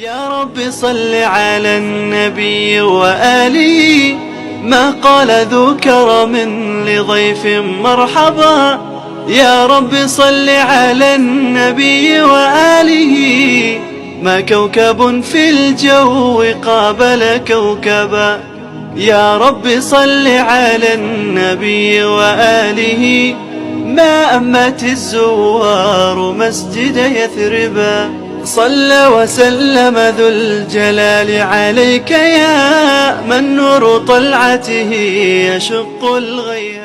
يا رب صل على النبي وآله، ما قال ذو كرم لضيف مرحبا. يا رب صل على النبي وآله، ما كوكب في الجو قابل كوكبا. يا رب صل على النبي وآله، ما أمت الزوار مسجد يثربا. صلى وسلم ذو الجلال عليك يا من نور طلعته يشق الغياب.